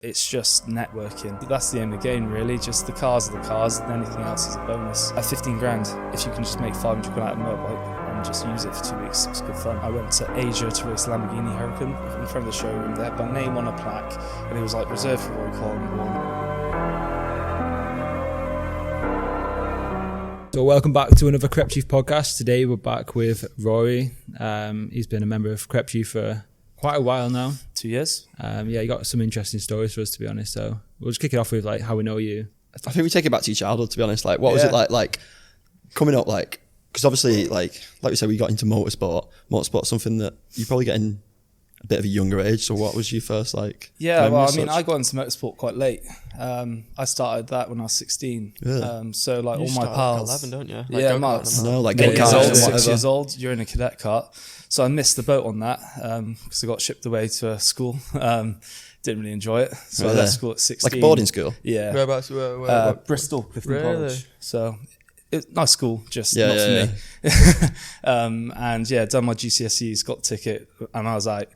It's just networking. That's the aim of the game, really. Just the cars are the cars, and anything else is a bonus. At 15 grand, if you can just make 500 quid out of a motorbike and just use it for 2 weeks, it's good fun. I went to Asia to race Lamborghini Huracan in front of the showroom. They had my name on a plaque, and it was like reserved for Rory. So welcome back to another Crep Chief podcast. Today we're back with Rory. He's been a member of Crep Chief for quite a while now. 2 years. You got some interesting stories for us, to be honest. So we'll just kick it off with like how we know you. I think we take it back to your childhood, to be honest. Like, what was it like coming up? Like, because obviously, like we said, we got into motorsport. Motorsport's something that you probably get in a bit of a younger age. So what was your first like? Yeah, well, I mean, I got into motorsport quite late. I started that when I was 16. Really? So like You all my pals. at 11, don't you? Yeah, Marks. No, like 8 years go-karts old, and 6 whatever. years old. You're in a cadet cart. So I missed the boat on that because I got shipped away to a school. Didn't really enjoy it. So I left school at 16. Like a boarding school? Yeah. Whereabouts? Where? Bristol, Clifton Really? College. So nice school, just Yeah, not yeah, for me. And yeah, done my GCSEs, got the ticket, and I was out.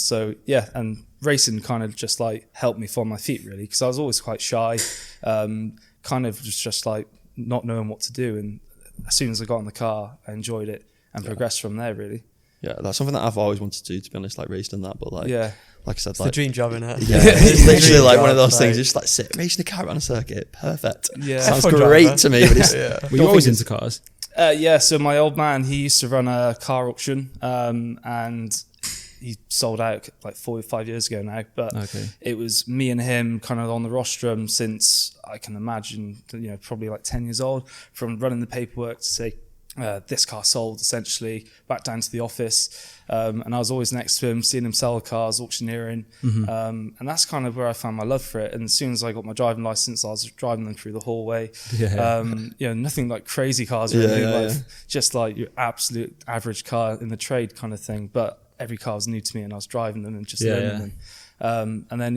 So yeah, and racing kind of just like helped me find my feet, really, because I was always quite shy, kind of just like not knowing what to do. And as soon as I got in the car, I enjoyed it and progressed from there, really. Yeah, that's something that I've always wanted to do, to be honest, like racing and that. But like, Yeah. like I said, It's like the dream job, innit? yeah, it's literally like one of those Like- things. You just like sit racing a car around a circuit, perfect. Yeah. Sounds F1 great driver. to me. But it's, Were you always into cars? Yeah, so my old man, he used to run a car auction, and he sold out like 4 or 5 years ago now. But Okay. it was me and him kind of on the rostrum since I can imagine, probably like 10 years old, from running the paperwork to say, this car sold, essentially, back down to the office. And I was always next to him, seeing him sell cars, auctioneering. And that's kind of where I found my love for it. And as soon as I got my driving license, I was driving them through the hallway. Yeah. Nothing like crazy cars or anything, just like your absolute average car in the trade kind of thing. But every car was new to me, and I was driving them and just learning them. And then,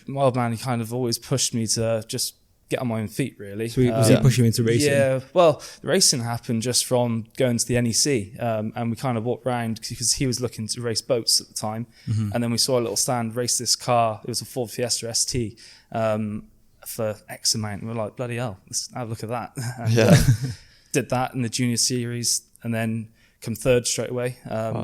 my old man, he kind of always pushed me to just get on my own feet, really. So was he pushing you into racing? Yeah, well, the racing happened just from going to the NEC, and we kind of walked around because he was looking to race boats at the time, and then we saw a little stand race this car. It was a Ford Fiesta ST for X amount, and we're like, bloody hell, let's have a look at that. And, did that in the junior series, and then come third straight away,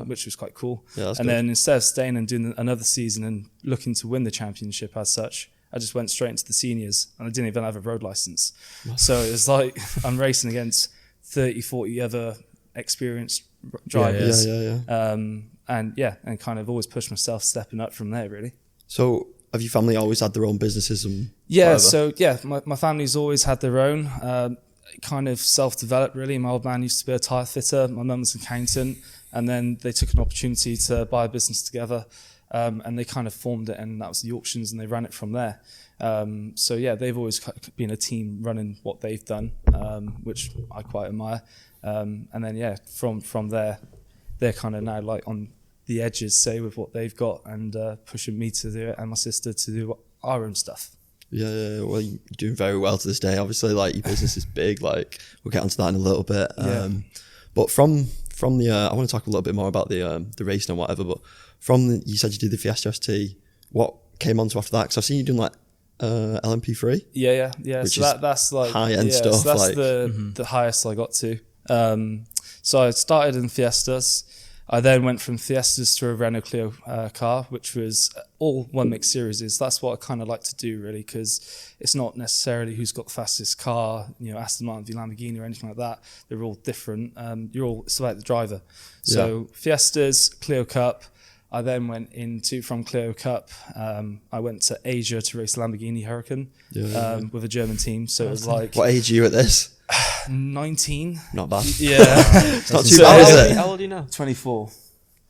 which was quite cool. Yeah, that's and good. then instead of staying and doing another season and looking to win the championship as such, I just went straight into the seniors, and I didn't even have a road license. So it was like I'm racing against 30, 40 other experienced drivers. And kind of always pushed myself stepping up from there, really. So have your family always had their own businesses and Yeah, whatever? so my family's always had their own, kind of self-developed, really. My old man used to be a tyre fitter, my mum was an accountant, and then they took an opportunity to buy a business together. And they kind of formed it, and that was the auctions, and they ran it from there. They've always been a team running what they've done, which I quite admire. From there, they're kind of now like on the edges, say, with what they've got, and pushing me to do it, and my sister to do our own stuff. Yeah, well, you're doing very well to this day. Obviously, like, your business is big. Like, we'll get onto that in a little bit. But from the, I want to talk a little bit more about the racing and whatever. But you said you did the Fiesta ST. What came on to after that? Because I've seen you doing like LMP3. Yeah. Which So is that's like high-end stuff. So that's like, the highest I got to. So I started in Fiestas. I then went from Fiestas to a Renault Clio car, which was all one mixed series. That's what I kind of like to do, really, because it's not necessarily who's got the fastest car, Aston Martin v Lamborghini or anything like that. They're all different. It's about the driver. So Fiestas, Clio Cup. I then went from Clio Cup. I went to Asia to race Lamborghini Huracan with a German team. So it was like what age are you at this? 19. Not bad. Yeah. It's not too bad, is it? How old are you now? 24.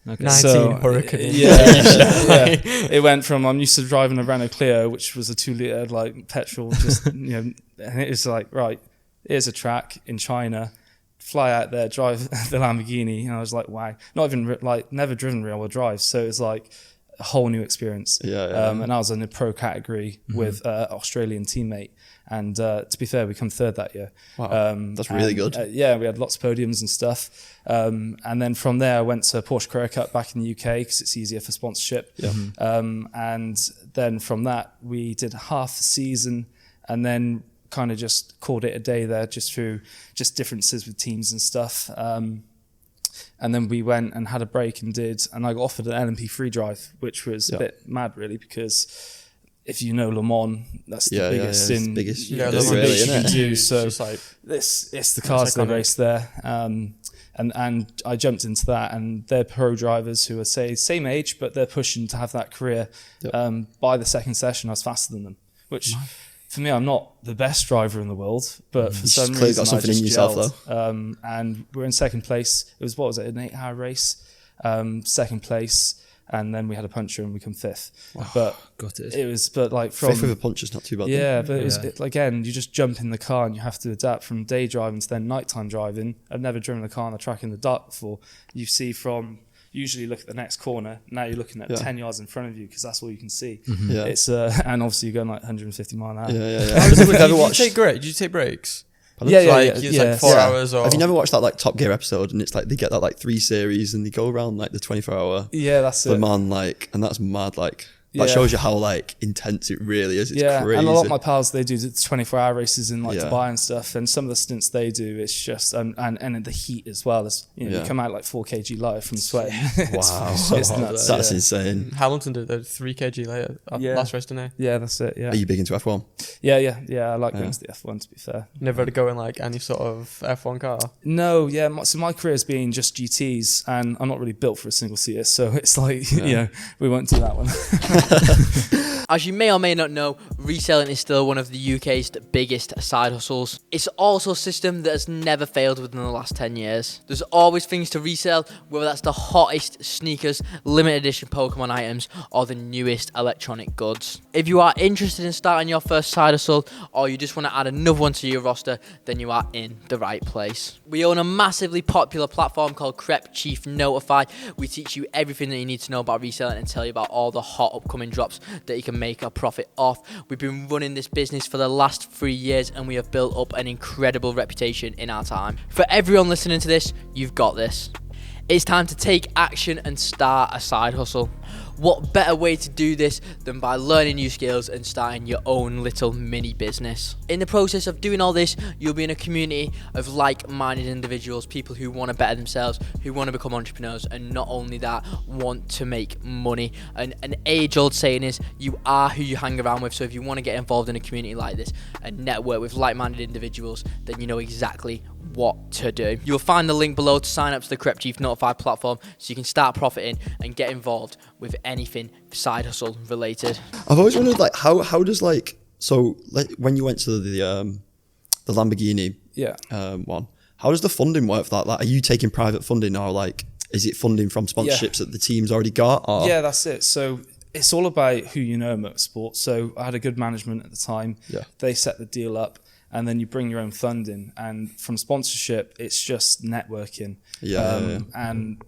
Okay. 19 Huracan. Yeah. It went from, I'm used to driving a Renault Clio, which was a 2-litre like petrol, just and it was like, right, here's a track in China, fly out there, drive the Lamborghini, and I was like, wow, not even never driven rear-wheel drive, so it's like a whole new experience. Yeah. And I was in the pro category with an Australian teammate. And to be fair, we come third that year. Wow, that's really good. Yeah, we had lots of podiums and stuff. And then from there, I went to Porsche Career Cup back in the UK because it's easier for sponsorship. Yeah. And then from that, we did half the season and then kind of just called it a day there just through just differences with teams and stuff. And then we went and had a break and I got offered an LMP3 drive, which was a bit mad really because if you know Le Mans, that's the biggest in biggest you you can can do, do, really, you can innit? do. So It's like, it's the cars they race there. And I jumped into that, and they're pro drivers who are say same age, but they're pushing to have that career. By the second session, I was faster than them, which for me, I'm not the best driver in the world, but for some clearly reason got something I just in yourself, gelled. And we're in second place. It was, what was it, an 8-hour race? Second place. And then we had a puncher and we come fifth. Wow. But Got it. it was, but like from Fifth with a puncher's not too bad. yeah, but it was again, you just jump in the car and you have to adapt from day driving to then nighttime driving. I've never driven a car on the track in the dark before. You see from usually look at the next corner. Now you're looking at 10 yards in front of you because that's all you can see. Yeah. It's and obviously you're going like 150 mile an hour. Yeah. Did Have you you watched? take breaks? Did you take breaks? Yeah, It's like 4 hours or... Have you never watched that like Top Gear episode? And it's like they get that like 3 series and they go around like the 24-hour Yeah, that's Le it. Mans, like, and that's mad. Like that Yeah. shows you how like intense it really is. It's crazy. And a lot of my pals, they do the 24-hour races in like Yeah. Dubai and stuff, and some of the stints they do, it's just and in the heat as well. As you know, you come out like 4 kg lighter from sweating. Wow, it's nuts. that's insane. Hamilton did a 3 kg later last race, didn't he? Yeah, that's it. Yeah, Are you big into F1? yeah. I like going to the F1. To be fair, Never had to go in like any sort of F1 car. no, yeah. So my career's been just GTs, and I'm not really built for a single seater, so it's like we won't do that one. As you may or may not know, reselling is still one of the UK's biggest side hustles. It's also a system that has never failed within the last 10 years. There's always things to resell, whether that's the hottest sneakers, limited edition Pokemon items, or the newest electronic goods. If you are interested in starting your first side hustle, or you just want to add another one to your roster, then you are in the right place. We own a massively popular platform called Crep Chief Notify. We teach you everything that you need to know about reselling and tell you about all the hot upcoming drops that you can make a profit off. We've been running this business for the last 3 years and we have built up an incredible reputation in our time. For everyone listening to this, you've got this. It's time to take action and start a side hustle. What better way to do this than by learning new skills and starting your own little mini business? In the process of doing all this, you'll be in a community of like-minded individuals, people who want to better themselves, who want to become entrepreneurs, and not only that, want to make money. And an age-old saying is, you are who you hang around with. So if you want to get involved in a community like this and network with like-minded individuals, then you know exactly what to do. You'll find the link below to sign up to the Crep Chief Notify platform so you can start profiting and get involved with anything side hustle related. I've always wondered like how does like so like when you went to the Lamborghini one, how does the funding work for that? Like, are you taking private funding or like is it funding from sponsorships that the team's already got? Or? Yeah, that's it. So it's all about who you know in motorsport. So I had a good management at the time. Yeah. They set the deal up. And then you bring your own funding, and from sponsorship, it's just networking. And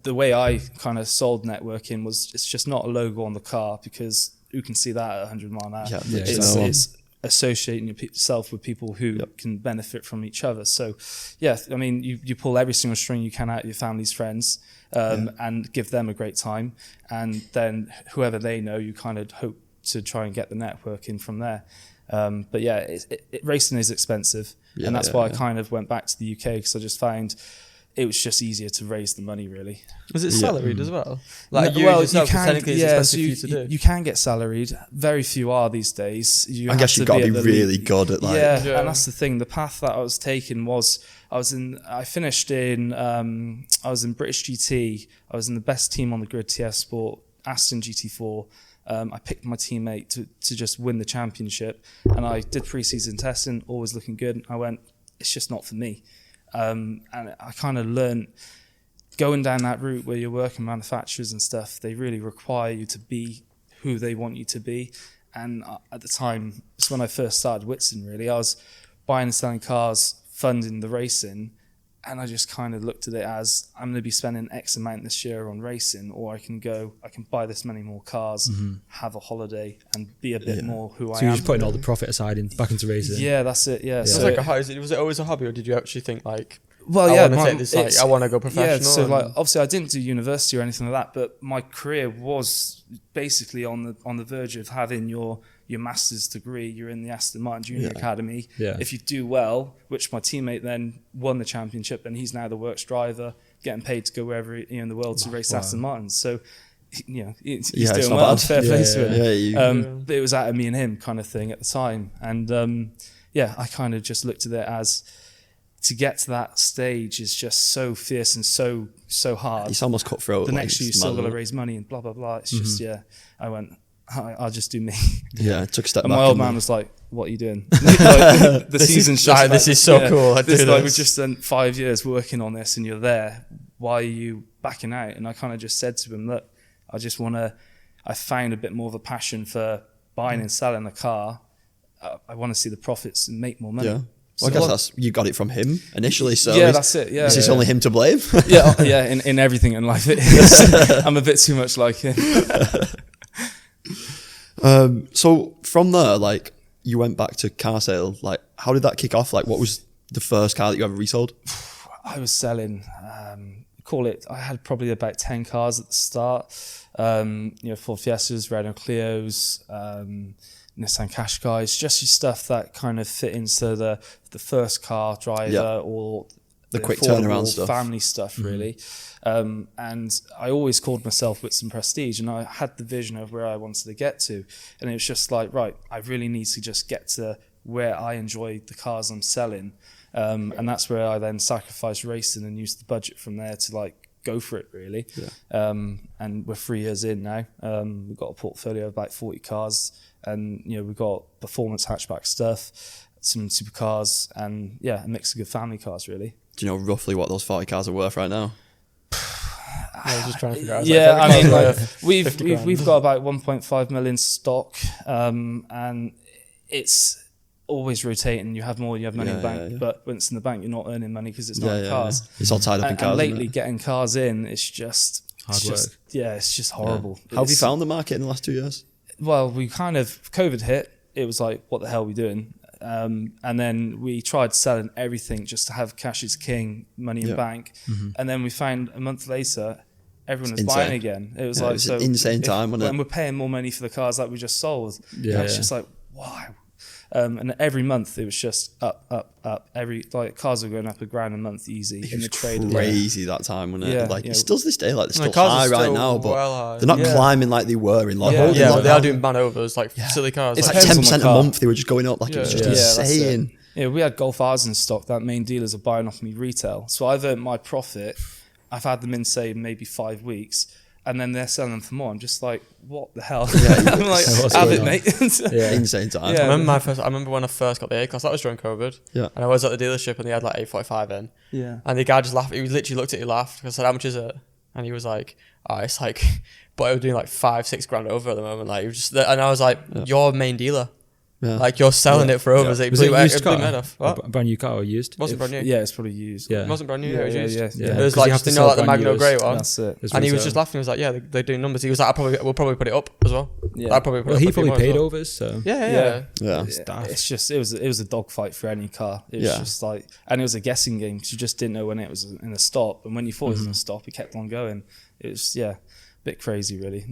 the way I kind of sold networking was it's just not a logo on the car because who can see that at 100 mile an hour? It's associating yourself with people who can benefit from each other. So, I mean, you pull every single string you can out of your family's friends and give them a great time. And then whoever they know, you kind of hope to try and get the networking from there. But racing is expensive, and that's why I kind of went back to the UK because I just found it was just easier to raise the money. Really, was it salaried as well? Like you can, technically it's expensive for you to do. You can get salaried. Very few are these days. I guess you've got to be really good at like. Yeah, and that's the thing. The path that I was taking was I was in British GT. I was in the best team on the grid, TS Sport, Aston GT4. I picked my teammate to just win the championship, and I did pre-season testing, always looking good. I went, it's just not for me, and I kind of learned going down that route where you're working manufacturers and stuff. They really require you to be who they want you to be, and at the time, it's when I first started Whitson. Really, I was buying and selling cars, funding the racing, And I just kind of looked at it as I'm going to be spending X amount this year on racing, or I can buy this many more cars, have a holiday, and be a bit more who I am. So you're just putting all the profit aside back into racing? Yeah, that's it. Yeah. So was it always a hobby, or did you actually think like, well, I want to take this, like, I want to go professional? Yeah, so like obviously I didn't do university or anything like that, but my career was basically on the verge of having your master's degree. You're in the Aston Martin Junior Academy. Yeah. If you do well, which my teammate then won the championship, and he's now the works driver, getting paid to go wherever in the world to race Aston Martins. So, he's doing well. Fair play to him. But it was out of me and him kind of thing at the time, and I kind of just looked at it as, to get to that stage is just so fierce and so hard. It's almost cutthroat. The next year you still got to raise money and blah blah blah. It's just I went, I'll just do me. Yeah, I took a step and back. My old man was like, "What are you doing?" Like, the season's just this is so cool. We've just done 5 years working on this, and you're there. Why are you backing out? And I kind of just said to him, "Look, I found a bit more of a passion for buying and selling a car. I want to see the profits and make more money." Yeah. Well, I guess you got it from him initially, so that's it. Yeah, is only him to blame? In everything in life, it is. I'm a bit too much like him. So from there, like, you went back to car sale. Like, how did that kick off? Like, what was the first car that you ever resold? I was selling. I had probably about 10 cars at the start. Ford Fiestas, Renault Clios, Nissan Qashqais, just your stuff that kind of fit into the first car driver or the quick turnaround stuff, family stuff, really. And I always called myself Whitson Prestige, and I had the vision of where I wanted to get to, and it was just like, right, I really need to just get to where I enjoy the cars I'm selling, and that's where I then sacrificed racing and used the budget from there to like go for it, really. And we're 3 years in now. We've got a portfolio of about 40 cars, and we've got performance hatchback stuff, some supercars, and a mix of good family cars, really. Do you know roughly what those 40 cars are worth right now? I was just trying to figure out. We've got about 1.5 million stock, and it's always rotating. You have more, you have money in the bank, but when it's in the bank, you're not earning money because it's not in cars. Yeah. It's all tied up in cars. And lately, getting cars in, it's just hard work. It's just horrible. How have you found the market in the last 2 years? Well, COVID hit. It was like, what the hell are we doing? And then we tried selling everything just to have cash is king, money in bank. And then we found a month later, everyone was buying again. It was like, an insane time, wasn't it? And we're paying more money for the cars that we just sold. It's just like, wow. And every month it was just up. Cars were going up $1,000 a month easy in the trade. Crazy that time, wasn't it? Like, it's still to this day, like, they're still cars high right now, but they're not climbing like they were in like. They are doing man overs, like silly cars. It's like 10% a month. They were just going up, like, it was just insane. Yeah, we had Golf R's in stock that main dealers are buying off me retail. So I've earned my profit. I've had them in, say, maybe 5 weeks, and then they're selling them for more. I'm just like, what the hell? I'm like, have it, mate. Insane time. I remember when I first got the A-Class, that was during COVID. Yeah. And I was at the dealership and they had like 845 in. Yeah. And the guy just laughed. He literally looked at you, laughed. I said, how much is it? And he was like, it's like, but I was doing like 5-6 grand over at the moment. Like, he was just, and I was like, you're main dealer. Yeah. Like, you're selling it for overs. Was it a used car? A brand new car or used? It wasn't brand new. Yeah, it's probably used. It wasn't brand new. It was used. Yeah. It was like, just, like the Magno Grey one. That's it. And he was just laughing. He was like, they're doing numbers. He was like, we'll probably put it up as well. Yeah. He probably paid overs, so. Yeah. It's just, it was a dogfight for any car. It was just like, and it was a guessing game because you just didn't know when it was in a stop. And when you thought it was in a stop, it kept on going. It was, bit crazy, really.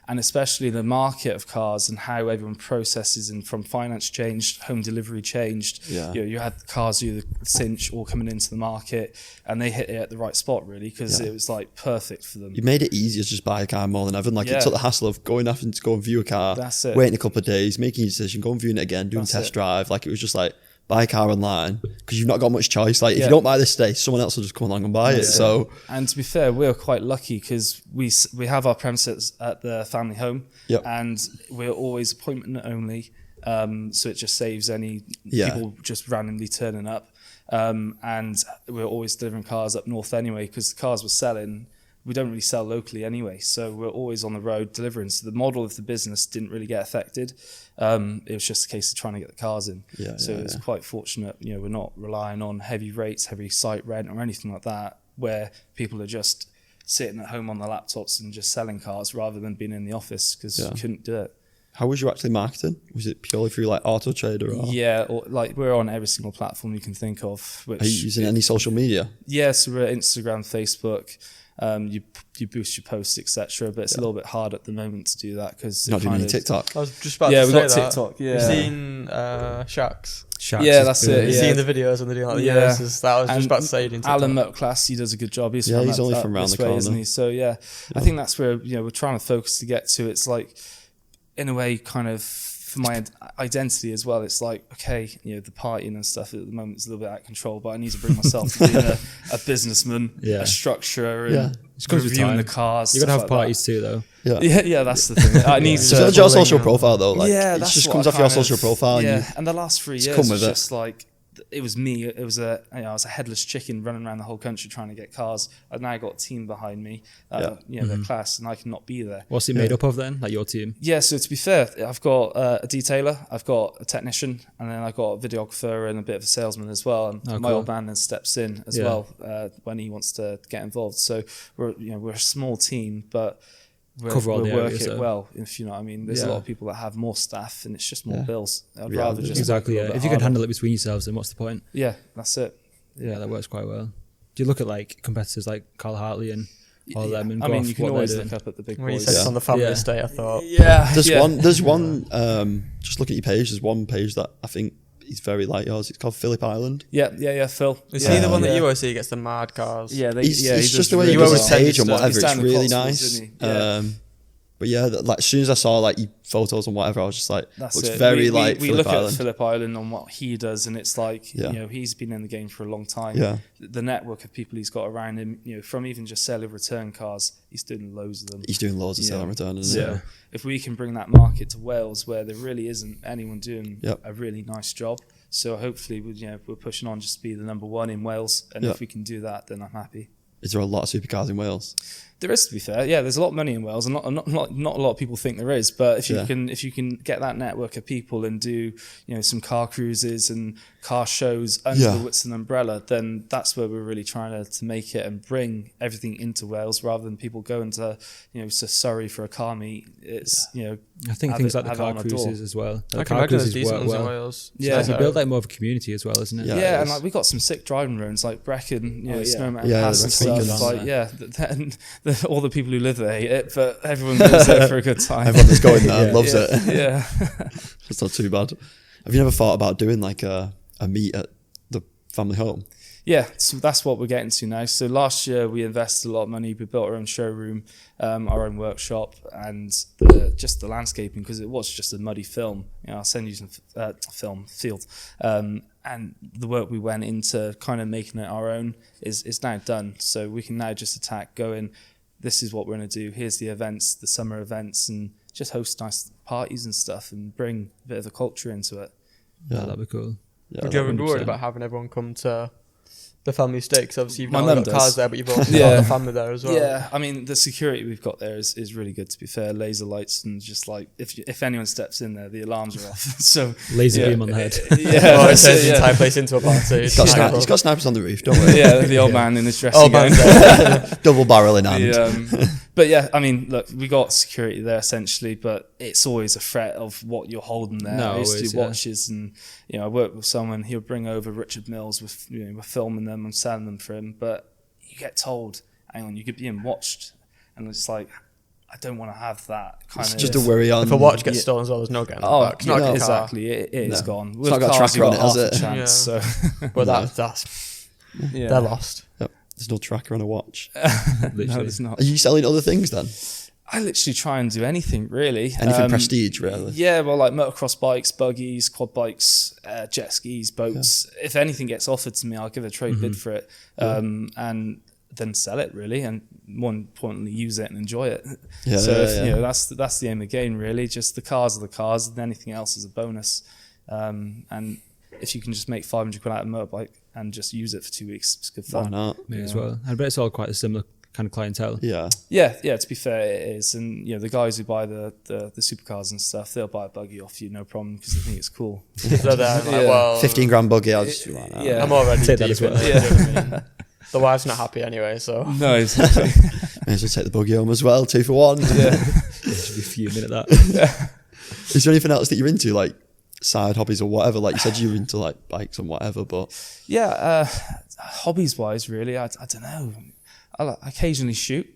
And especially the market of cars and how everyone processes, and from finance changed, home delivery changed. You had cars either cinch or coming into the market, and they hit it at the right spot, really, because it was like perfect for them. You made it easier to just buy a car more than ever. Like, it took the hassle of having to go and view a car, waiting a couple of days, making your decision, going viewing it again, doing test drive. Like, it was just like, buy a car online because you've not got much choice. Like, if you don't buy this today, someone else will just come along and buy it. So, and to be fair, we're quite lucky because we have our premises at the family home, and we're always appointment only. So it just saves any people just randomly turning up. And we're always delivering cars up north anyway because the cars we're selling, we don't really sell locally anyway, so we're always on the road delivering. So the model of the business didn't really get affected. It was just a case of trying to get the cars in. So it's quite fortunate, we're not relying on heavy rates, heavy site rent or anything like that, where people are just sitting at home on their laptops and just selling cars rather than being in the office, because you couldn't do it. How was you actually marketing? Was it purely through like Auto Trader? Or? Yeah, or like we're on every single platform you can think of. Which, are you using any social media? Yeah, so we're Instagram, Facebook. You boost your posts, etc. But it's a little bit hard at the moment to do that because not doing any TikTok. I was just about to say we got that. TikTok. Yeah, you've seen Shaq's. Yeah, that's it. You've seen the videos when they're doing like the Yeses. That I was just about to say. Alan Motoclass, he does a good job. He's only from around the corner, isn't he? So I think that's where we're trying to focus to get to. It's like, in a way, kind of for my identity as well. It's like, okay, the partying and stuff at the moment is a little bit out of control, but I need to bring myself to being a businessman, a structurer, and reviewing the cars. You're gonna have parties too, though. Yeah, that's the thing. I need to. It's your social profile though. Like, it just comes off your social profile. And the last 3 years was just like, it was me. It was I was a headless chicken running around the whole country trying to get cars. I've now got a team behind me. They're class, and I cannot be there. What's it made up of then? Like your team? Yeah. So to be fair, I've got a detailer, I've got a technician, and then I've got a videographer and a bit of a salesman as well. And my old man then steps in as well when he wants to get involved. So we're a small team, but we're work it well, if you know what I mean. There's a lot of people that have more staff, and it's just more bills. I'd rather just exactly. If you can handle it between yourselves, then what's the point? Yeah, that's it. Yeah, that works quite well. Do you look at like competitors like Carl Hartley and all of them? And I mean, you can always look up at the big boys. When you said it's on the family estate, I thought, There's one. Just look at your page. There's one page that I think is very like yours. It's called Phillip Island. Yeah, Phil. Is he the one that you always see gets the mad cars? Yeah, he's just the way you always page and whatever. It's really nice. But like as soon as I saw like your photos and whatever, I was just like, looks very like we Phillip look Island. at Phillip Island on what he does, and it's like he's been in the game for a long time. Yeah. The network of people he's got around him, from even just sale of return cars, he's doing loads of them. He's doing loads of sale and return, isn't so if we can bring that market to Wales, where there really isn't anyone doing a really nice job, so hopefully we're pushing on just to be the number one in Wales, and if we can do that, then I'm happy. Is there a lot of supercars in Wales? There is, to be fair. Yeah, there's a lot of money in Wales, and not a lot of people think there is. But if you can get that network of people and do some car cruises and car shows under the Whitson umbrella, then that's where we're really trying to make it and bring everything into Wales, rather than people going to to Surrey for a car meet. It's I think things like the car cruises as well. I can imagine there's decent ones in Wales. Yeah, you build like more of a community as well, isn't it? Yeah, and like we got some sick driving roads like Brecon, Snowman Pass and stuff. Like all the people who live there hate it, but everyone goes there for a good time. Everyone that's going there loves it. Yeah, it's not too bad. Have you ever thought about doing like a meet at the family home? Yeah, so that's what we're getting to now. So last year we invested a lot of money. We built our own showroom, our own workshop, and just the landscaping, because it was just a muddy film. I'll send you some field. And the work we went into kind of making it our own is now done. So we can now just attack going, this is what we're going to do. Here's the events, the summer events, and just host nice parties and stuff and bring a bit of a culture into it. Yeah, that'd be cool. Yeah, would you ever be worried about having everyone come to the family estate? Because obviously you've My not mum only got does. cars there, but you've also got the family there as well. Yeah, I mean, the security we've got there is really good, to be fair. Laser lights, and just like if anyone steps in there, the alarms are off. So laser beam on the head. Yeah, it turns the entire place into a party. He's got snipers on the roof, don't worry. Yeah, the old man in his dressing gown. Double barrel in hand. But yeah, I mean, look, we got security there essentially, but it's always a threat of what you're holding there. I used to do watches, and I worked with someone. He'll bring over Richard Mills with we're filming them and selling them for him, but you get told, hang on, you could be being watched, and it's like, I don't want to have that kind it's of. just a worry on. If a watch gets stolen as well, there's no getting it back. It's not exactly. It is gone. It's not got a tracker on it, has it? Chance, so. But that's they're lost. Yep. There's no tracker on a watch. No, there's not. Are you selling other things then? I literally try and do anything, really. Anything prestige, really? Yeah, well, like motocross bikes, buggies, quad bikes, jet skis, boats. Yeah. If anything gets offered to me, I'll give a trade bid for it, and then sell it, really, and more importantly, use it and enjoy it. Yeah, that's the aim of the game, really. Just the cars are the cars, and anything else is a bonus. And if you can just make 500 quid out of a motorbike and just use it for 2 weeks, it's good fun. Why not? Me as well. I bet it's all quite a similar kind of clientele. Yeah. Yeah. To be fair, it is, and the guys who buy the supercars and stuff, they'll buy a buggy off you, no problem, because they think it's cool. So they're like, well, 15 grand buggy. I'll just do that. Yeah. I'm already Take that deep as in well. it, you know what I mean? The wife's not happy anyway, so. No, exactly. May as well take the buggy home as well. 2 for 1. Yeah. Should be fuming at that. Is there anything else that you're into, like side hobbies or whatever? Like you said, you're into like bikes and whatever, but Hobbies wise, really, I don't know. I occasionally shoot,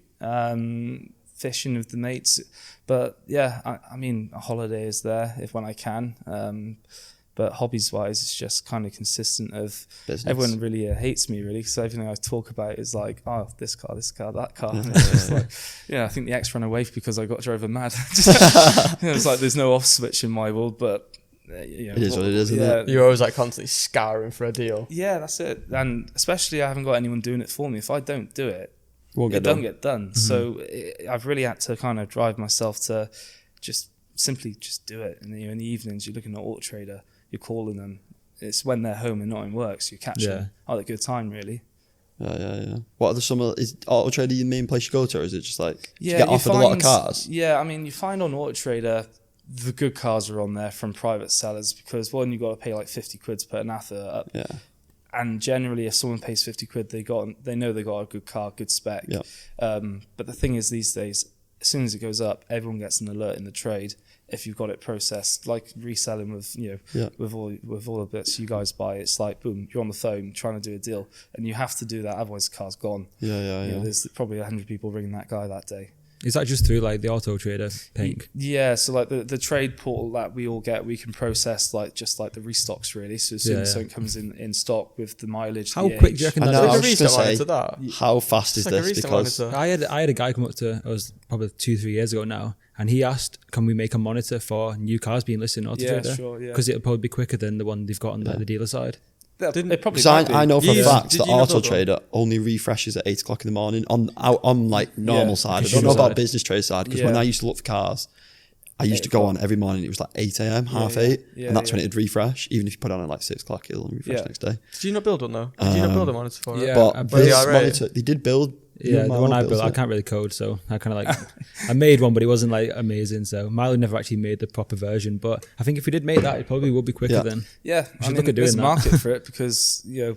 fishing with the mates, but yeah, I mean, a holiday is there when I can. But hobbies wise, it's just kind of consistent of business. Everyone really hates me, really, because everything I talk about is like, oh, this car, that car. And it's just like, I think the ex ran away because I got drove her mad. It's like there's no off switch in my world, but it is what it is, isn't it? You're always like constantly scouring for a deal. Yeah, that's it. And especially I haven't got anyone doing it for me. If I don't do it, it doesn't get done. Mm-hmm. So I've really had to kind of drive myself to simply do it. And in the evenings, you're looking at Auto Trader, you're calling them. It's when they're home and not in work, so you catch them. Oh, a good time, really. Yeah. What are is Auto Trader your main place you go to, or is it just like you get you offered a lot of cars? Yeah, I mean, you find on Auto Trader the good cars are on there from private sellers, because one, you've got to pay like 50 quid to put an advert up. Yeah. And generally, if someone pays 50 quid, they know they got a good car, good spec. Yeah. But the thing is, these days, as soon as it goes up, everyone gets an alert in the trade if you've got it processed. Like reselling with with all the bits you guys buy, it's like boom, you're on the phone trying to do a deal, and you have to do that, otherwise the car's gone. Yeah. There's probably 100 people ringing that guy that day. Is that just through like the Auto Trader pink? Yeah, so like the trade portal that we all get, we can process like just like the restocks, really. So as soon as something comes in stock with the mileage, how the quick age, do you reckon I that know, I is? was just gonna say, that. how fast is It's like a this? recent Because monitor. I had a guy come up to us probably 2-3 years ago now, and he asked, can we make a monitor for new cars being listed on Auto Trader? Sure, yeah. Because it'll probably be quicker than the one they've got on the dealer side. It probably because might be. I know for a fact Did that you not Auto build one? Trader only refreshes at 8 o'clock in the morning on like normal side. I don't consumer know about side. business trade side, because when I used to look for cars, I used to go on every morning. It was like 8 a.m, half 8, and that's when it'd refresh. Even if you put it on at like 6 o'clock, it'll refresh next day. Did you not build one though? Did you not build a monitor for it? Yeah. But I this built- monitor, they did build. Yeah, the one I built built, I it. can't really code, so I kind of like, I made one, but it wasn't like amazing. So Milo never actually made the proper version, but I think if we did make that, it probably would be quicker then. Yeah, I should mean, look at doing there's a that. market for it, because Well,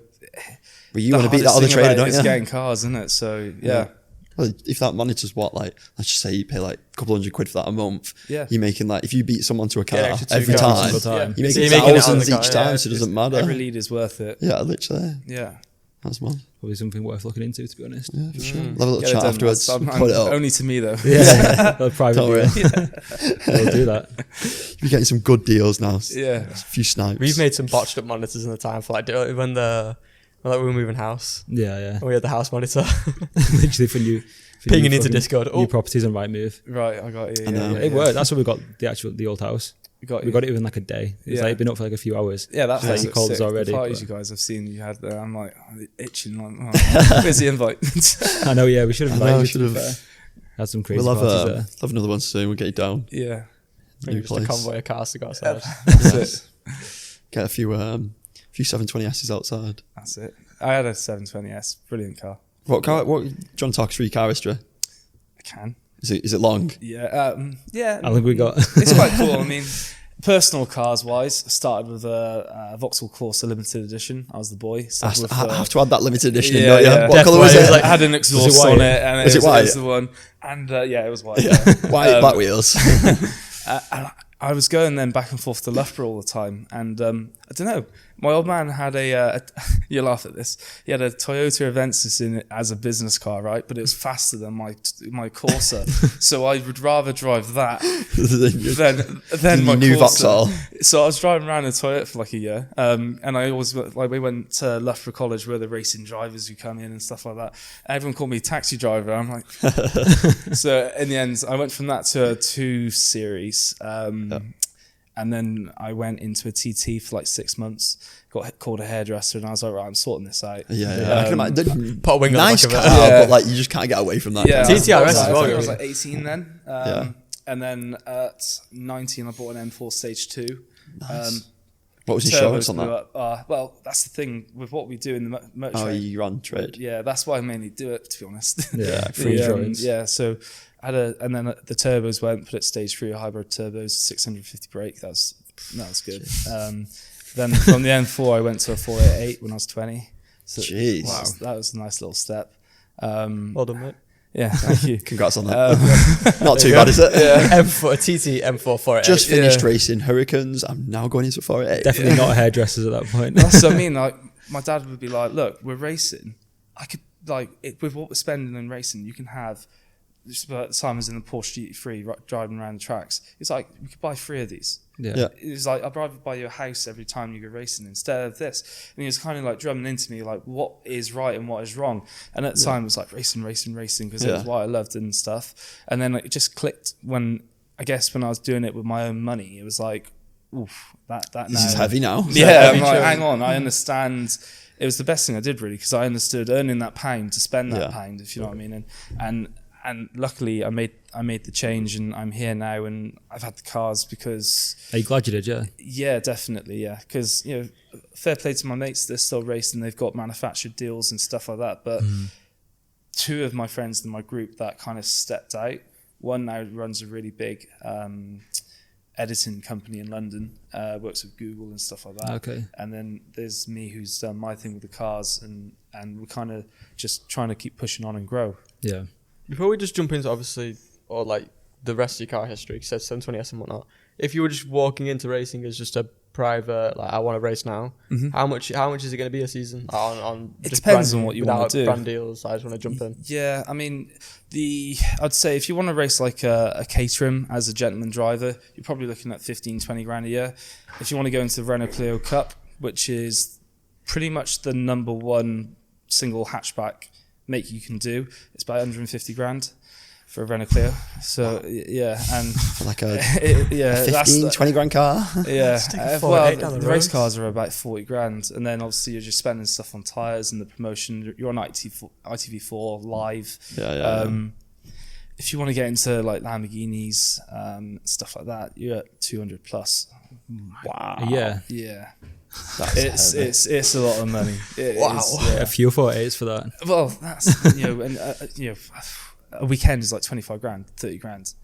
the you want to beat that hardest other thing trader, about it don't is you? getting cars, isn't it? So yeah. Well, if that monitor's what, like, let's just say you pay like a couple $100 for that a month. Yeah. You're making like, if you beat someone to a car extra 2 every cars. time, Single time. you're So making you're making it on thousands the car, each yeah. time, so it doesn't matter. Every lead is worth it. Yeah, literally. Yeah. That's mad. Probably something worth looking into, to be honest. Yeah, for sure. We'll have a little Get it chat done, afterwards. lads. Put it up. Only to me though. Yeah, a private Don't worry. deal. We'll do that. You're getting some good deals now. Yeah. A few snipes. We've made some botched up monitors in the time for like when we were moving house. Yeah. And we had the house monitor Literally for new pinging into fucking Discord. new properties on Rightmove. Right, I got you. I know. It worked. That's where we got the old house. We got We got it within like a day. It's Yeah. like been up for like a few hours. Yeah, that's like you called us already. The parties but- you guys have seen, you had there. I'm like itching. Like, oh, where's the invite? I know. Yeah, we should have. I know, invited you, should to be have. fair. Had some crazy We'll parties have, there. have another one soon. We'll get you down. Yeah, New Just a place. convoy of cars to go outside. that's it. Get a few 720S's outside. That's it. I had a 720S, brilliant car. What car? What? Do you want to talk through your car history? I can. Is it long? Yeah, yeah. I think we got. It's quite cool. I mean, personal cars wise, I started with a Vauxhall Corsa limited edition. I was the boy. Started with, I have to add that limited edition, yeah, don't you? yeah. What colour was Definitely. it? I had an exhaust white? on it, and Was it white? It was the one. And yeah, it was white. Yeah. Yeah. White black wheels. And I was going then back and forth to Loughborough all the time, and I don't know. My old man had you laugh at this. He had a Toyota Avensis in it as a business car, right? But it was faster than my Corsa, so I would rather drive that than my new Corsa. Vauxhall. So I was driving around in a Toyota for like a year, and I always we went to Loughborough College where the racing drivers who come in and stuff like that. Everyone called me taxi driver. I'm like, so in the end, I went from that to a 2 Series. And then I went into a TT for like 6 months, called a hairdresser, and I was like, right, I'm sorting this out. Yeah. I can imagine. Put a wing on the Nice back car, of it. Yeah. but like you just can't get away from that. Yeah, car. TTRS as I well, think I was really. like 18 then. Yeah. And then at 19, I bought an M4 Stage 2. Nice. What was insurance on turbos that? blew up. Well, that's the thing with what we do in the motor Oh, trade. you run trade. Yeah, that's why I mainly do it, to be honest. Yeah, free insurance. Yeah, so I had and then the turbos went, put it stage 3 hybrid turbos, 650 brake. That was good. Then from the M4, I went to a 488 when I was 20. So Jeez. that was a nice little step. Well done, mate. Yeah, thank you. Congrats on that. Not too bad, is it? Yeah. M4 488. Just finished racing Hurricanes. I'm now going into 488. Definitely not hairdressers at that point. That's what I mean. Like, my dad would be like, "Look, we're racing. I could with what we're spending in racing, you can have." Just about the time I was in the Porsche GT3 driving around the tracks. It's like we could buy 3 of these. Yeah. It's like I'd rather buy you a house every time you go racing instead of this. And he was kind of like drumming into me like what is right and what is wrong. And at the time it was like racing because it was what I loved and stuff. And then it just clicked when I was doing it with my own money. It was like, oof, that This is heavy now. Yeah, I'm like, hang on, I understand. It was the best thing I did really because I understood earning that pound to spend that pound, if you know what I mean. And luckily, I made the change, and I'm here now, and I've had the cars because. Are you glad you did? Yeah. Yeah, definitely. Yeah, because fair play to my mates, they're still racing. They've got manufactured deals and stuff like that. But 2 of my friends in my group that kind of stepped out. One now runs a really big editing company in London, works with Google and stuff like that. Okay. And then there's me, who's done my thing with the cars, and we're kind of just trying to keep pushing on and grow. Yeah. Before we just jump into obviously, or like the rest of your car history, because it's 720S and whatnot. If you were just walking into racing as just a private, like I want to race now, how much is it going to be a season? On it depends on what you want to do. Brand deals, I just want to jump in. Yeah, I mean, I'd say if you want to race like a Caterham as a gentleman driver, you're probably looking at 15-20 grand a year. If you want to go into the Renault Clio Cup, which is pretty much the number 1 single hatchback make you can do, it's about 150 grand for a Renault Clio. So yeah, and For like a 15, 20 grand car. Yeah, the race cars are about 40 grand, and then obviously you're just spending stuff on tyres and the promotion. You're on ITV4 live. If you want to get into like Lamborghinis, stuff like that, you're at 200 plus. Wow. Yeah. It's a lot of money. A few 48s for that. Well, that's a weekend is like 25 grand, 30 grand.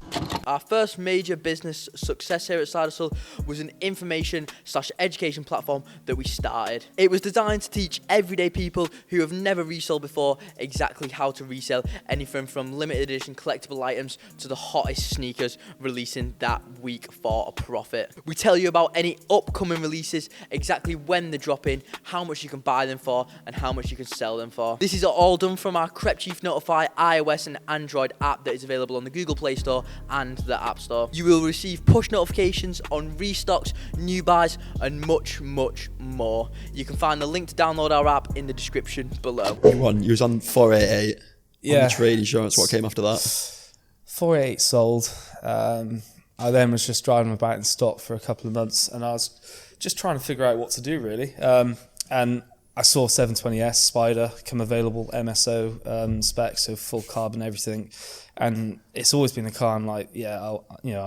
Our first major business success here at Side Hustle was an information/education platform that we started. It was designed to teach everyday people who have never resold before exactly how to resell anything from limited edition collectible items to the hottest sneakers releasing that week for a profit. We tell you about any upcoming releases, exactly when they're dropping, how much you can buy them for, and how much you can sell them for. This is all done from our Crep Chief Notify iOS and Android app that is available on the Google Play Store and the App Store. You will receive push notifications on restocks, new buys, and much, much more. You can find the link to download our app in the description below. You was on 488. On the trade insurance. What came after that? 488 sold. I then was just driving about in stock for a couple of months, and I was just trying to figure out what to do really. And I saw 720S Spider come available, MSO spec, so full carbon, everything. And it's always been a car I'm like, I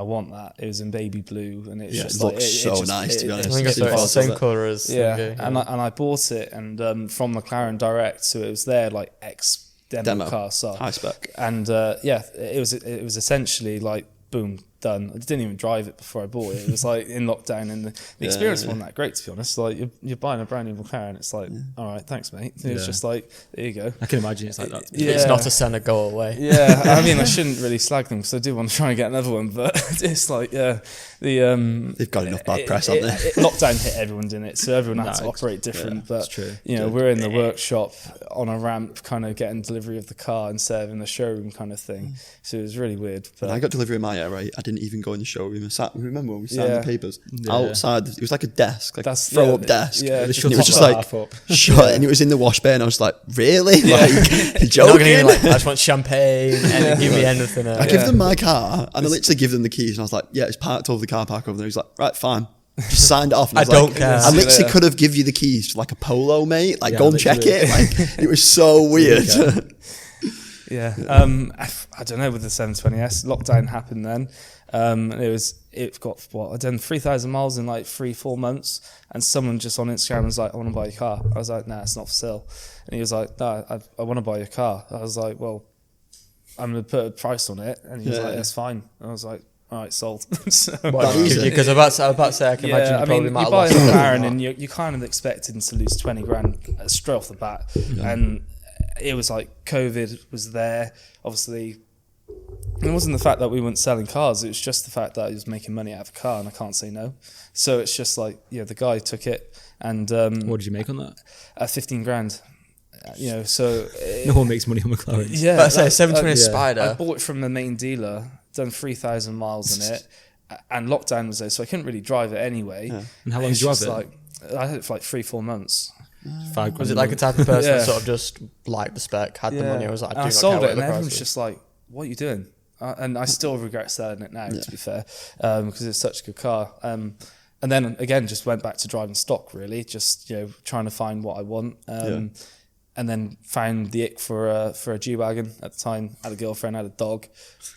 want that. It was in baby blue, and it's just looks so nice, to be honest. I think it's the same colour as and I bought it and from McLaren direct, so it was their like ex demo car, so high spec. And it was essentially like boom, done. I didn't even drive it before I bought it. It was like in lockdown, and the experience wasn't that great, to be honest. Like you're buying a brand new McLaren, it's like, all right, thanks, mate. It's just like, there you go. I can imagine it's like that. It's not a Senna go away. Yeah, I mean, I shouldn't really slag them because I do want to try and get another one, but it's like, they've got enough bad press, haven't they? Lockdown hit everyone, didn't it? So everyone had to operate different. But true. We're in the workshop on a ramp, kind of getting delivery of the car instead of in the showroom kind of thing. So it was really weird. But when I got delivery in my year, right, I didn't even go in the showroom. Remember when we signed the papers outside? It was like a desk, like a throw-up desk. Yeah, and it was just like shut, and it was in the wash bay, and I was like, really? Like, you're joking? Not gonna even, like, I just want champagne and give me anything. I give them my car, and I literally give them the keys, and I was like, yeah, it's parked over the car park over there. He's like, right, fine. Just signed it off. And I don't care. I literally could have give you the keys to like a Polo, mate. Like, go and check it. Like, it was so weird. Yeah. I don't know, with the 720S, lockdown happened then. It got, I'd done 3,000 miles in like 3-4 months. And someone just on Instagram was like, I want to buy your car. I was like, nah, it's not for sale. And he was like, no, I want to buy your car. I was like, well, I'm going to put a price on it. And he was like, that's fine. And I was like, all right, sold. Because I'm about to say, I can imagine you probably might you buy have a lost McLaren and you're kind of expecting to lose 20 grand straight off the bat. Yeah. And it was like COVID was there. Obviously, it wasn't the fact that we weren't selling cars. It was just the fact that I was making money out of a car and I can't say no. So it's just like, the guy took it. And what did you make on that? 15 grand. So no one makes money on McLaren. Yeah, but I say 720 Spider. I bought it from the main dealer, done 3,000 miles in it, and lockdown was there, so I couldn't really drive it anyway. Yeah. And how long did you have it? I had it for like 3-4 months. Was it like a type of person that sort of just liked the spec, had the money, or was like, I sold it, and everyone's just like, "What are you doing?" And I still regret selling it now, to be fair, because it's such a good car. And then again, just went back to driving stock, really, just trying to find what I want. And then found the ick for a G-Wagon at the time. Had a girlfriend, had a dog.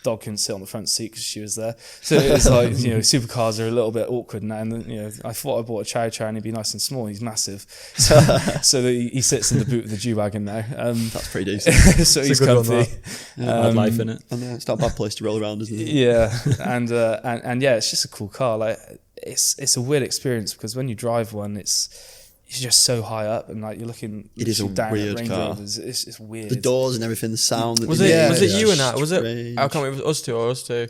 Dog couldn't sit on the front seat because she was there. So it was like, supercars are a little bit awkward now. And then, I thought I bought a Chow Chow and he'd be nice and small. He's massive. So he sits in the boot of the G-Wagon now. That's pretty decent. So he's comfy. Had life in it. And it's not a bad place to roll around, isn't it? Yeah. And it's just a cool car. Like it's a weird experience because when you drive one, it's just so high up and like you're looking. It is a down weird at Range car. Rovers. It's weird. The doors and everything, the sound. Was it you and that? Was it? I can't remember. It was us two.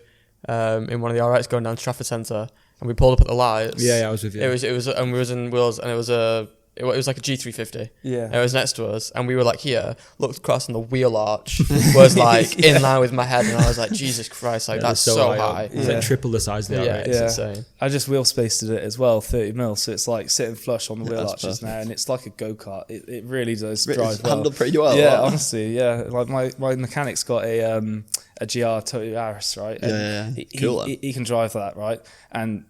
In one of the RX going down to Trafford Centre, and we pulled up at the lights. Yeah, I was with you. It was, and we was in Wales, and it was like a G350. Yeah. And it was next to us, and we were like here, looked across, and the wheel arch was like in line with my head, and I was like, Jesus Christ, like that's so high. It's like triple the size of the RX. It's insane. I just wheel spaced it as well, 30 mil, so it's like sitting flush on the wheel arches perfect. now, and it's like a go-kart. It really does drive well. Handled pretty well. Yeah, honestly, yeah. Like my mechanic's got a GR Toyota Yaris, right? And cool. He can drive that, right? And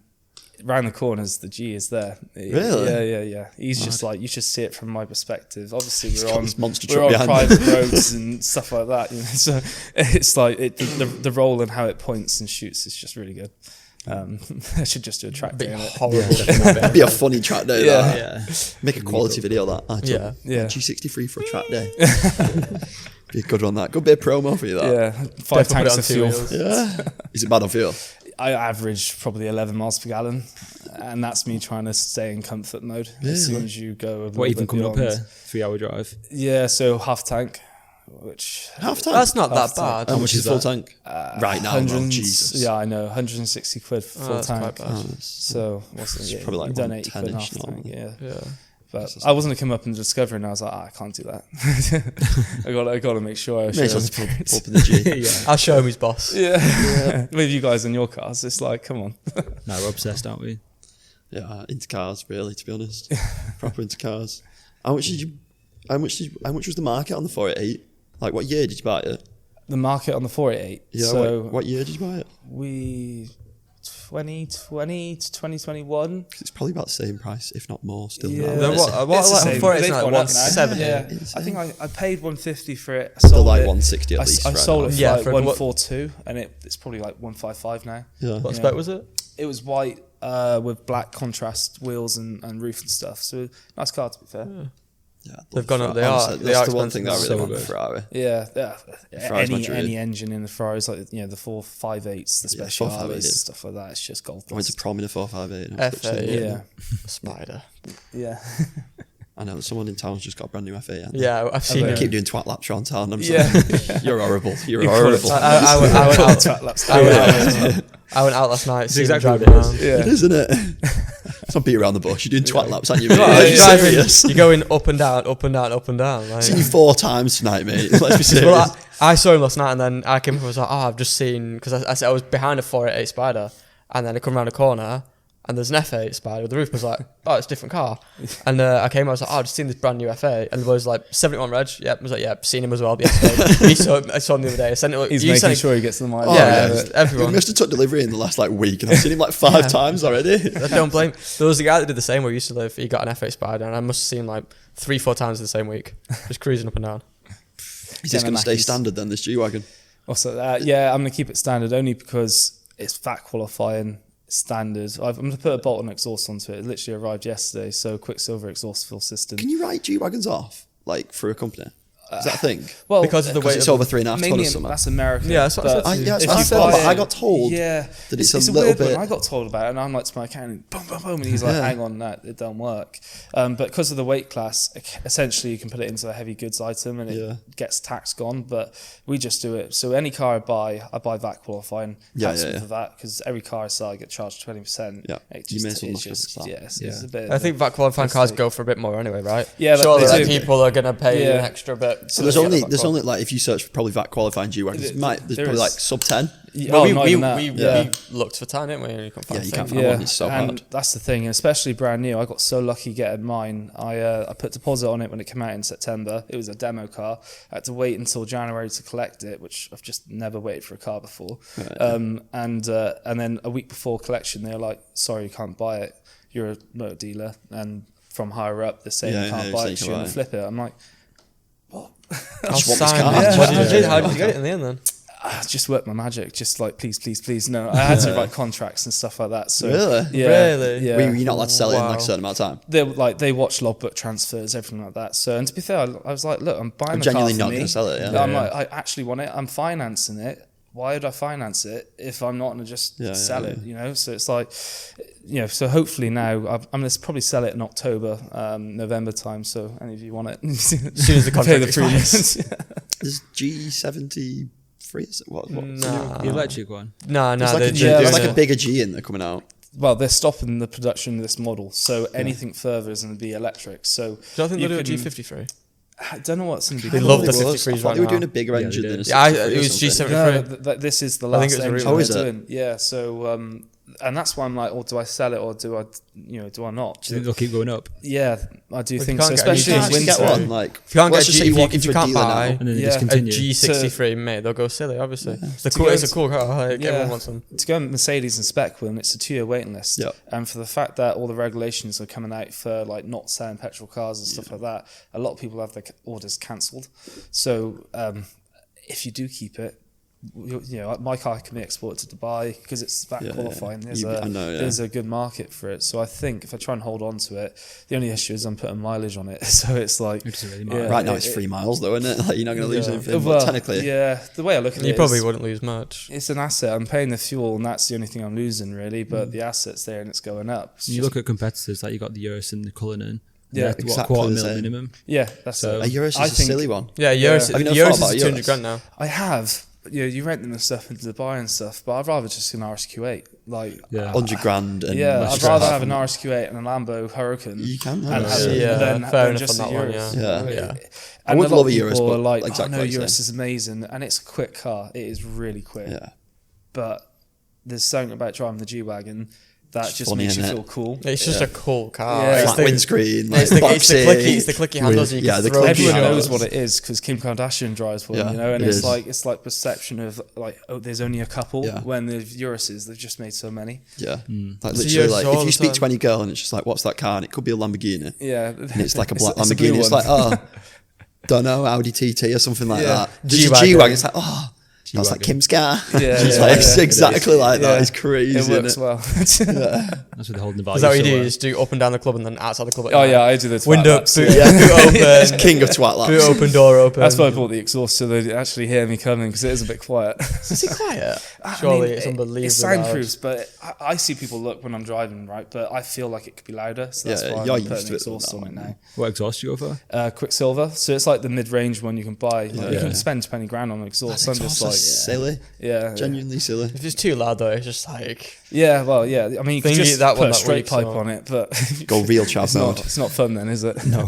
round the corners, the G is there. Really? Yeah. He's just like, you should see it from my perspective. Obviously, we're on private roads and stuff like that. So it's like the roll and how it points and shoots is just really good. I should just do a track day on it. Horrible. That'd be a funny track day. Yeah. Make a quality video of that. Yeah. G63 for a track day. Be a good one. That good bit of promo for you. That. Yeah. 5 tanks of fuel. Yeah. Is it bad on fuel? I average probably 11 miles per gallon, and that's me trying to stay in comfort mode. As soon as you go, what even coming up here? 3-hour drive. Yeah, so half tank, which half tank. That's not that bad. How much is full tank? Right now, Jesus. Yeah, I know, 160 quid for full tank. So what's it? Probably like done 80 quid half tank. Yeah. But I wasn't to come up in the Discovery, and I was like, I can't do that. I got to make sure I show him. Pull up in the G. I'll show him his boss. Yeah. With you guys in your cars, it's like, come on. No, we're obsessed, aren't we? Yeah, into cars, really. To be honest, proper into cars. How much was the market on the 488? Like, what year did you buy it? The market on the 488. Yeah. So what year did you buy it? 2020 to 2021. Because it's probably about the same price, if not more, still. Yeah. What like for it? It's like 170. Yeah. I think I paid 150 for it. I still sold like it. 160 at least. I sold it for like like 142, and it's probably like 155 now. Yeah. What spec was it? It was white with black contrast wheels and roof and stuff. So nice car, to be fair. Yeah, they've gone up. That's the one thing that I really so want good. the Ferrari. Yeah. Any engine in the Ferraris, like the 458s, the Speciales, stuff like that. It's just gold. I went to prom in a 458. F8. Yeah. Spider. Yeah. I know someone in town's just got a brand new F8. Yeah, I've seen it. Keep doing twat laps around town. I'm like, you're horrible. You're horrible. I went out. I went out last night. It's exactly what it is. Yeah. It is, isn't it? It's not beat around the bush. You're doing twat laps, aren't you? You're going up and down, up and down, up and down. I've seen you 4 times tonight, mate. Let's be serious. Well, I saw him last night, and then I came up and was like, I've just seen, because I was behind a 488 Spider, and then I come around a corner, and there's an F8 Spider. The roof was like, it's a different car. And I came, I was like, I've just seen this brand new F8. And the boy was like, 71 reg. Yep. I was like, yeah, seen him as well. The F8. I saw him the other day. I sent it. He's making sure he gets the mileage. Everyone. He must have took delivery in the last week, and I've seen him like 5 times already. I don't blame. There was a guy that did the same where he used to live. He got an F8 Spider, and I must have seen him like 3-4 times in the same week, just cruising up and down. Is this going to stay standard then, this G-Wagon? Also, yeah, I'm going to keep it standard only because it's VAT qualifying standard. I'm going to put a bolt-on exhaust onto it. It literally arrived yesterday, so Quicksilver exhaust fill system. Can you write G-Wagons off, like, through a company? Is that a thing? Well, because of the weight it's over 3.5 mainly tons or something. that's American. Yeah, that's what I said. I got told that it's a little weird bit. One. I got told about it, and I'm like to my accountant, boom, boom, boom, and he's like, "Hang on, that it don't work." But because of the weight class, essentially you can put it into a heavy goods item, and it gets tax gone. But we just do it. So any car I buy VAT qualifying. For that, because every car I sell, I get charged 20%. Yeah, you may as well it's a bit. I think VAT qualifying cars go for a bit more anyway, right? Yeah, surely people are going to pay an extra bit. So there's only like, if you search for probably VAT qualifying G-Wagons, there's probably like sub 10. We looked for 10, didn't we? And you can't find you can't find one. It's so hard. That's the thing, and especially brand new. I got so lucky getting mine. I put deposit on it when it came out in September. It was a demo car. I had to wait until January to collect it, which I've just never waited for a car before. And then a week before collection, they were like, "Sorry, you can't buy it. You're a motor dealer." And from higher up, they're saying you can't buy it. You're gonna flip it. I'm like, what? How did you get it in the end then? I just worked my magic, just like please. No, I had to write contracts and stuff like that. So really, yeah. Were you not allowed to sell it in like a certain amount of time? They watch logbook transfers, everything like that. So, and to be fair, I was like, look, I'm buying. I'm genuinely not going to sell it. I'm like, I actually want it. I'm financing it. Why would I finance it if I'm not going to just sell it? You know, so it's like, so hopefully now I'm going to probably sell it in October, November time. So any of you want it, as soon as the contract expires. Is G73? Is it what? Nah. The electric one? No. There's like a bigger G in there coming out. Well, they're stopping the production of this model, so anything further is going to be electric. So do you think they'll do a G53? I don't know what's going to be. They love the 53s right They were now. doing a bigger engine than a 63. Yeah, it was G73. No, this is the last engine they're doing. Yeah, so and that's why I'm like, do I sell it or do I not? Do you think they'll keep going up? Yeah, I do think so. Especially in winter. Get one, like, if you can't get if you can't buy and then a G63, mate, they'll go silly. Obviously, it's a cool car. Like, everyone wants them. To go Mercedes and spec with them, it's a 2-year waiting list. Yep. And for the fact that all the regulations are coming out for like not selling petrol cars and stuff like that, a lot of people have their orders cancelled. So if you do keep it, my car can be exported to Dubai because it's VAT qualifying. There's a good market for it. So I think if I try and hold on to it, the only issue is I'm putting mileage on it. So it's like right now it's 3 miles though, isn't it? Like, you're not going to lose anything. Well, technically, the way I look at it, you probably wouldn't lose much. It's an asset. I'm paying the fuel, and that's the only thing I'm losing really. But the asset's there, and it's going up. You look at competitors like you got the Urus and the Cullinan. Yeah, exactly. What, $250,000 minimum? Yeah, that's a Urus is a silly one. Yeah, Urus is 200 grand now. I have. You rent them and stuff into Dubai and stuff, but I'd rather just an RSQ8, like 100 grand. And I'd rather have an RSQ8 and a Lambo Huracan. You can, than just a Urus. Yeah. I would love a Urus, but like, Urus is amazing, and it's a quick car. It is really quick. Yeah. But there's something about driving the G-Wagon that just makes you feel cool. It's just a cool car. Yeah. Flat windscreen, it's the clicky handles. Everyone knows what it is because Kim Kardashian drives one, and it's like perception of like, there's only a couple when the Uruses, they've just made so many. Yeah, like literally, like if you speak to any girl and it's just like, what's that car? And it could be a Lamborghini. Yeah, and it's like a black Lamborghini. It's like, don't know, Audi TT or something like that. G-Wagon. It's like, that's like Kim's car. It's exactly like that. It's crazy. It works well. That's what they're holding the value. Is that what you do? You just do up and down the club and then outside the club? I do the window laps. boot open. King of twat laps. Boot open, door open. That's why I bought the exhaust so they actually hear me coming because it is a bit quiet. Is it quiet? Surely it's unbelievable. It's soundproofs, but I see people look when I'm driving, right? But I feel like it could be louder, so that's why I'm putting exhaust on it now. What exhaust do you go for? Quicksilver. So it's like the mid-range one you can buy. You can spend 20 grand on an exhaust. I'm just like silly. Yeah, genuinely silly. If it's too loud though, it's just like I mean, you can just put a straight pipe on it, but go real chav mode. It's not fun then, is it? No.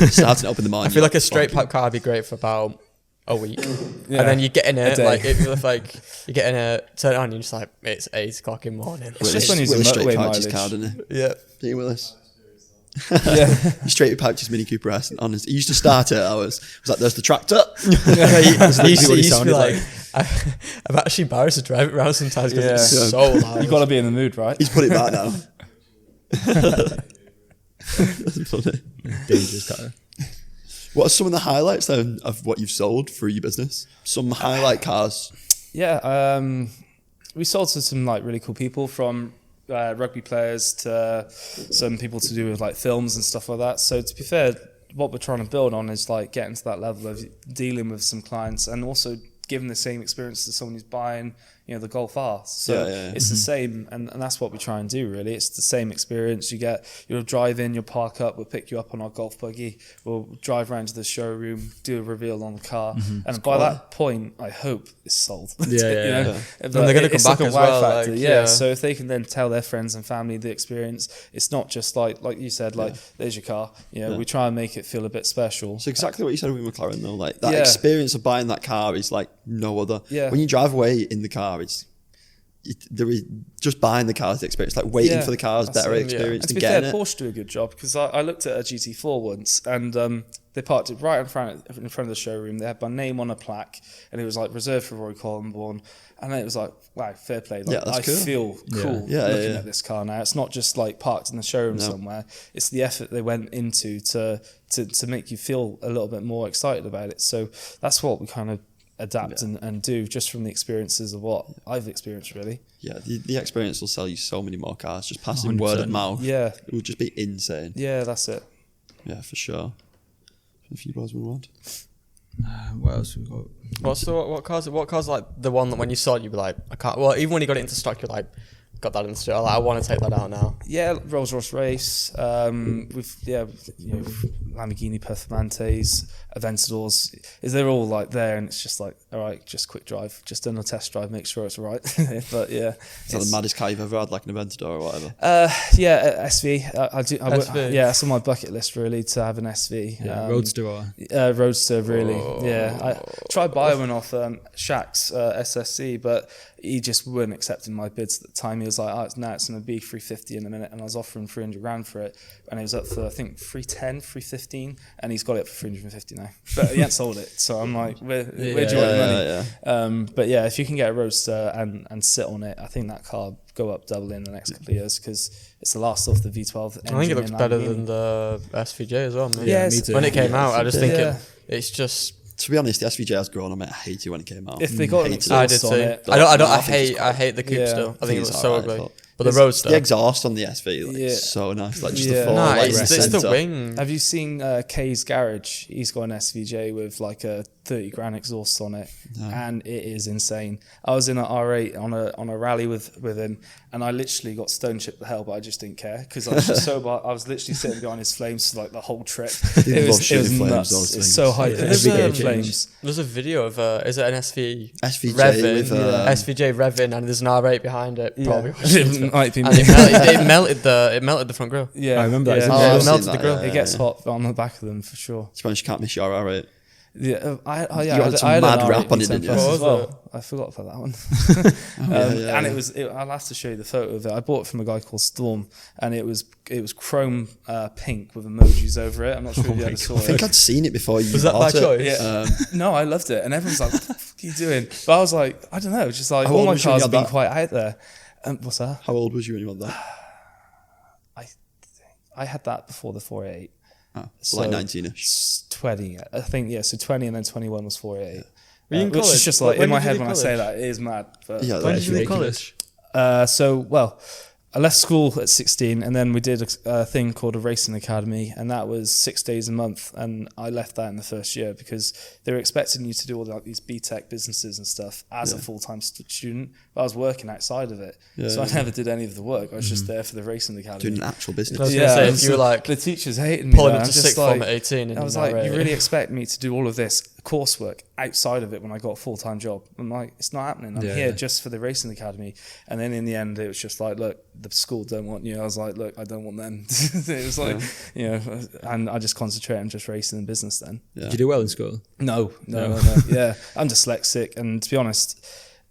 Starting up in the morning. I feel like a straight pipe car would be great for about a week, and then you get in it you get in it, turn it on, you're just like, it's 8 o'clock in the morning. It's just when he's in motorway mileage. Card, isn't it? Yeah, Deal with this. You straight piped his Mini Cooper S. And honest, he used to start it. I was like, "There's the tractor." He used to be like, I'm actually embarrassed to drive it around sometimes because it's so loud. You got to be in the mood, right? He's put it back now. That's funny. Dangerous car. What are some of the highlights then of what you've sold through your business? Some highlight cars. Yeah, we sold to some like really cool people, from rugby players to some people to do with like films and stuff like that. So to be fair, what we're trying to build on is like getting to that level of dealing with some clients and also giving the same experience to someone who's buying, you know, the Golf R. So it's the same, and that's what we try and do really. It's the same experience. You'll drive in, you'll park up, we'll pick you up on our golf buggy, we'll drive around to the showroom, do a reveal on the car, and by that point, I hope it's sold. And they're going to come back like as well. Like, so if they can then tell their friends and family the experience, it's not just like you said, like there's your car. You know, we try and make it feel a bit special. So exactly what you said with McLaren though, like that experience of buying that car is like no other. Yeah. When you drive away in the car, there is just buying the car's the experience. Like waiting for the car's better experience than getting it. Porsche do a good job, because I looked at a GT4 once, and they parked it right in front of the showroom. They had my name on a plaque, and it was like reserved for Rory Collenborn. And it was like, wow, fair play. Like, I feel cool looking at this car now. It's not just like parked in the showroom somewhere. It's the effort they went into to make you feel a little bit more excited about it. So that's what we kind of adapt and do, just from the experiences of what I've experienced really. Yeah, the experience will sell you so many more cars, just passing 100%. Word of mouth. Yeah. It will just be insane. Yeah, that's it. Yeah, for sure. If you guys want to what else we got? What cars like the one that when you saw it you'd be like, I can't, well, even when you got it into stock you're like, got that in the store, like, I want to take that out now. Yeah, Rolls Royce Race, Lamborghini Performantes, Aventadors, they're all like there, and it's just like, all right, just quick drive, just done a test drive, make sure it's right. But yeah, is that the maddest car you've ever had, like an Aventador or whatever? SV. It's on my bucket list really, to have an SV. Roadster really. I tried buying one off Shaq's SSC, but he just weren't accepting my bids at the time. He was like, it's going to be 350 in a minute, and I was offering 300 grand for it, and it was up for I think 310, 315, and he's got it for 350 now. But he hasn't sold it, so I'm like, where do you want the money? But yeah, if you can get a Roadster and sit on it, I think that car go up double in the next couple of years, because it's the last off the V12 engine. I think it looks better than the SVJ as well, man. Yeah, me too. When it came out, I just think it's just. To be honest, the SVJ has grown on me. I hate it when it came out. If they got an I did exhaust on it, I hate the coupe still. I think it looks so ugly. But the Roadster, the exhaust on the SV, it's so nice. Like just the full, it's the wing. Have you seen Kay's garage? He's got an SVJ with like a 30 grand exhaust on it, and it is insane. I was in an R8 on a rally with him, and I literally got stone chipped the hell, but I just didn't care, because I was just so I was literally sitting behind his flames for like the whole trip. It was nuts. It's so high flames. There's a video of is it an SVJ revving, SVJ revving, and there's an R8 behind it. Probably. It melted the front grille. Yeah, I remember that. It melted the grille. It gets hot on the back of them for sure. Spanish can't miss your R8. Yeah, you had some mad rap on it, didn't you? As well. I forgot about that one. And it was. I'll have to show you the photo of it. I bought it from a guy called Storm, and it was chrome pink with emojis over it. I'm not sure if you ever saw it. I think I'd seen it before you. Was that by choice? Yeah. No, I loved it, and everyone's like, "What the fuck are you doing?" But I was like, I don't know, just like all my cars have been quite out there. What's that? How old was you when you had that? I had that before the 488. So like 19ish. 20, I think, yeah. So 20 and then 21 was 488. Were you in college? Which is just like in my head when I say that, it is mad. But yeah, when did you leave college? I left school at 16, and then we did a thing called a racing academy, and that was 6 days a month, and I left that in the first year because they were expecting you to do all like these BTEC businesses and stuff as a full-time student, but I was working outside of it, so I never did any of the work. I was just there for the racing academy. Doing an actual business. I was going to say, if you were like... The teachers hated me. Pulling up to sixth form at 18. I was like, you really expect me to do all of this coursework outside of it when I got a full-time job? I'm like, it's not happening. I'm here just for the racing academy. And then in the end, it was just like, look, the school don't want you. I was like, look, I don't want them. It was like, you know, and I just concentrate on just racing and business then. Did you do well in school? No. Yeah, I'm dyslexic, and to be honest,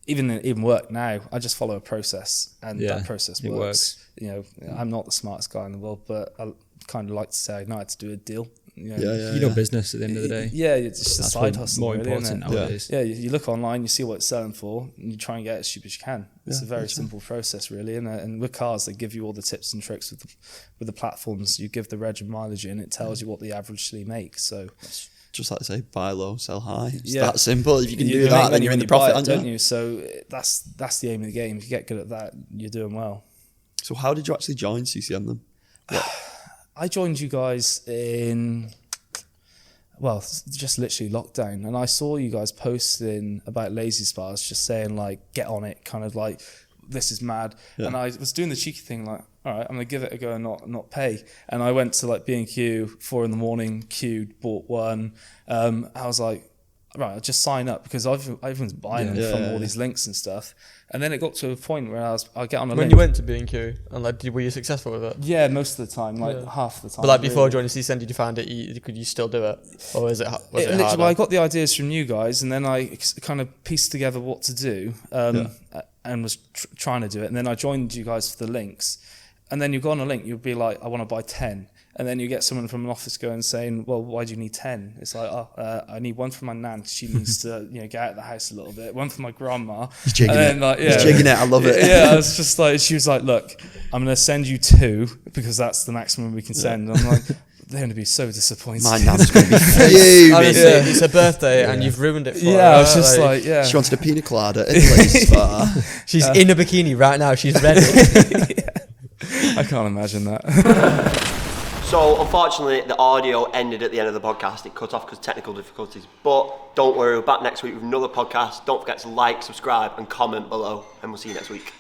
even work now, I just follow a process, and that process works. You know, I'm not the smartest guy in the world, but I kind of like to say I know how to do a deal. business at the end of the day. Yeah, it's just a That's side hustle. more really, important nowadays. Yeah, you look online, you see what it's selling for, and you try and get it as cheap as you can. It's a very simple process, really. And with cars, they give you all the tips and tricks with the platforms. You give the reg and mileage in, it tells you what they averagely make. So just like I say, buy low, sell high. It's that simple. If you can do that, make then you're in the profit, don't you? So that's the aim of the game. If you get good at that, you're doing well. So how did you actually join CCM then? I joined you guys in, just literally lockdown. And I saw you guys posting about lazy spas, just saying like, get on it, kind of like, this is mad. Yeah. And I was doing the cheeky thing like, all right, I'm going to give it a go and not pay. And I went to like B&Q, 4 a.m, queued, bought one. I was like, right, I'll just sign up because everyone's buying them from all these links and stuff. And then it got to a point where I get on a link. When you went to B&Q, and like, were you successful with it? Yeah, most of the time, half the time. But like before joining CSN, did you find it? Could you still do it, or was it harder? Well, I got the ideas from you guys, and then I kind of pieced together what to do, and was trying to do it. And then I joined you guys for the links, and then you go on a link, you'll be like, I want to buy 10. And then you get someone from an office going saying, well, why do you need 10? It's like, I need one for my nan because she needs to get out of the house a little bit. One for my grandma. He's jigging it. He's jigging it. I love it. Yeah, I was just like, she was like, look, I'm going to send you 2 because that's the maximum we can send. And I'm like, they're going to be so disappointed. My nan's going to be fuming. Honestly, it's her birthday and you've ruined it for her. I was just like, She wanted a pina colada in the lazy spa. She's in a bikini right now. She's ready. I can't imagine that. So, unfortunately, the audio ended at the end of the podcast. It cut off because of technical difficulties. But don't worry, we're back next week with another podcast. Don't forget to like, subscribe, and comment below. And we'll see you next week.